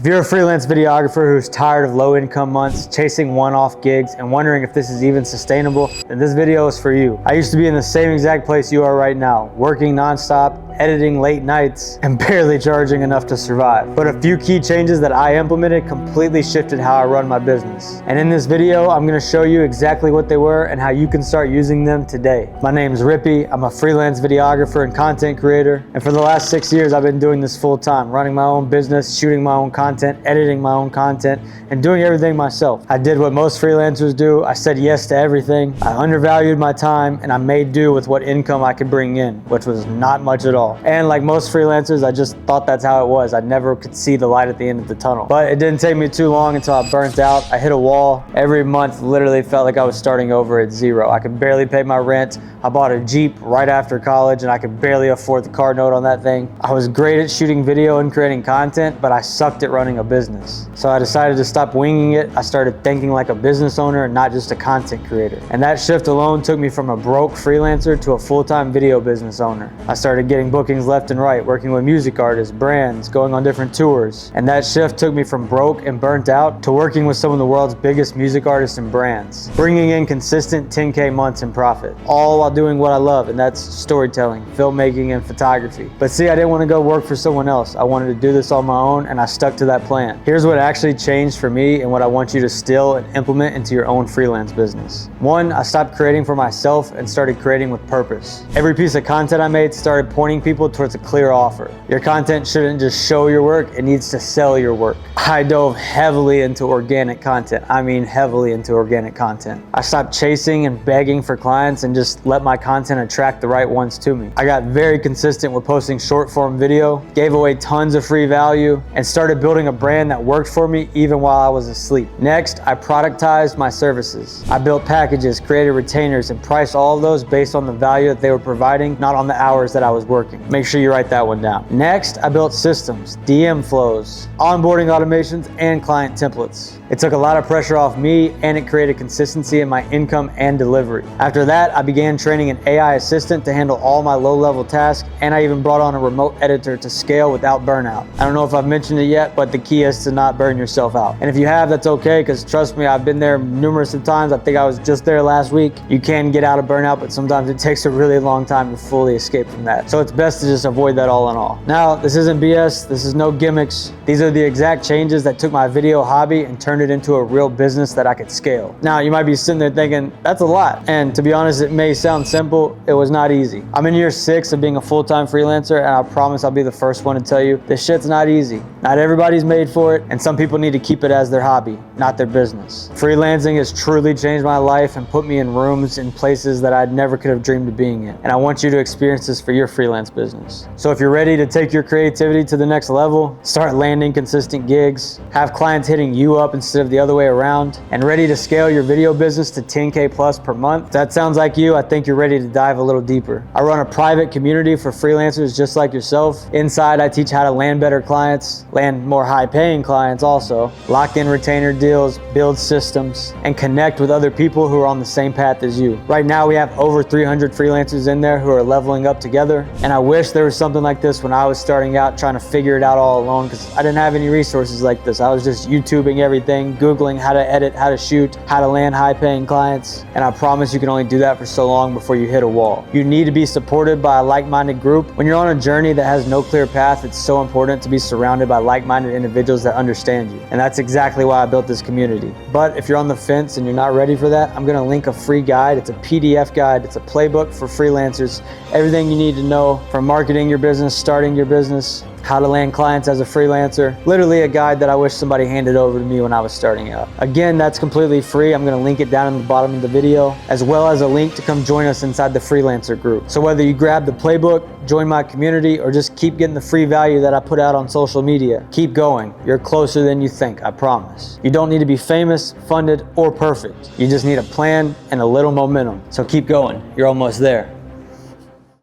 If you're a freelance videographer who's tired of low income months, chasing one-off gigs, and wondering if this is even sustainable, then this video is for you. I used to be in the same exact place you are right now, working nonstop, editing late nights, and barely charging enough to survive. But a few key changes that I implemented completely shifted how I run my business. And in this video, I'm gonna show you exactly what they were and how you can start using them today. My name's Rippy. I'm a freelance videographer and content creator. And for the last 6 years, I've been doing this full time, running my own business, shooting my own content, editing my own content, and doing everything myself. I did what most freelancers do. I said yes to everything. I undervalued my time, and I made do with what income I could bring in, which was not much at all. And like most freelancers, I just thought that's how it was. I never could see the light at the end of the tunnel. But it didn't take me too long until I burnt out. I hit a wall. Every month literally felt like I was starting over at zero. I could barely pay my rent. I bought a Jeep right after college and I could barely afford the car note on that thing. I was great at shooting video and creating content, but I sucked at running a business. So I decided to stop winging it. I started thinking like a business owner and not just a content creator. And that shift alone took me from a broke freelancer to a full-time video business owner. I started getting bookings left and right, working with music artists, brands, going on different tours. And that shift took me from broke and burnt out to working with some of the world's biggest music artists and brands, bringing in consistent 10K months in profit, all while doing what I love, and that's storytelling, filmmaking, and photography. But see, I didn't want to go work for someone else. I wanted to do this on my own, and I stuck to that plan. Here's what actually changed for me and what I want you to steal and implement into your own freelance business. One, I stopped creating for myself and started creating with purpose. Every piece of content I made started pointing people towards a clear offer. Your content shouldn't just show your work, it needs to sell your work. I dove heavily into organic content. I mean heavily into organic content. I stopped chasing and begging for clients and just let my content attract the right ones to me. I got very consistent with posting short form video, gave away tons of free value, and started building a brand that worked for me even while I was asleep. Next, I productized my services. I built packages, created retainers, and priced all of those based on the value that they were providing, not on the hours that I was working. Make sure you write that one down. Next, I built systems, DM flows, onboarding automations, and client templates. It took a lot of pressure off me and it created consistency in my income and delivery. After that, I began training an AI assistant to handle all my low-level tasks, and I even brought on a remote editor to scale without burnout. I don't know if I've mentioned it yet, but the key is to not burn yourself out. And if you have, that's okay, because trust me, I've been there numerous of times. I think I was just there last week. You can get out of burnout, but sometimes it takes a really long time to fully escape from that. So it's best to just avoid that all in all. Now, this isn't BS. This is no gimmicks. These are the exact changes that took my video hobby and turned it into a real business that I could scale. Now, you might be sitting there thinking, that's a lot. And to be honest, it may sound simple. It was not easy. I'm in year 6 of being a full-time freelancer, and I promise I'll be the first one to tell you, this shit's not easy. Not everybody's made for it, and some people need to keep it as their hobby, not their business. Freelancing has truly changed my life and put me in rooms and places that I never could have dreamed of being in. And I want you to experience this for your freelance business. So if you're ready to take your creativity to the next level, start landing consistent gigs, have clients hitting you up instead of the other way around, and ready to scale your video business to 10K plus per month, if that sounds like you, I think you're ready to dive a little deeper. I run a private community for freelancers just like yourself. Inside, I teach how to land better clients, land more high-paying clients also, lock in retainer deals, build systems, and connect with other people who are on the same path as you. Right now, we have over 300 freelancers in there who are leveling up together, and I wish there was something like this when I was starting out trying to figure it out all alone, because I didn't have any resources like this. I was just YouTubing everything, Googling how to edit, how to shoot, how to land high-paying clients, and I promise you can only do that for so long before you hit a wall. You need to be supported by a like-minded group. When you're on a journey that has no clear path, it's so important to be surrounded by like-minded individuals that understand you, and that's exactly why I built this community. But if you're on the fence and you're not ready for that, I'm gonna link a free guide. It's a PDF guide. It's a playbook for freelancers. Everything you need to know from marketing your business, starting your business, how to land clients as a freelancer. Literally a guide that I wish somebody handed over to me when I was starting out. Again, that's completely free. I'm gonna link it down in the bottom of the video, as well as a link to come join us inside the freelancer group. So whether you grab the playbook, join my community, or just keep getting the free value that I put out on social media, keep going. You're closer than you think, I promise. You don't need to be famous, funded, or perfect. You just need a plan and a little momentum. So keep going, you're almost there.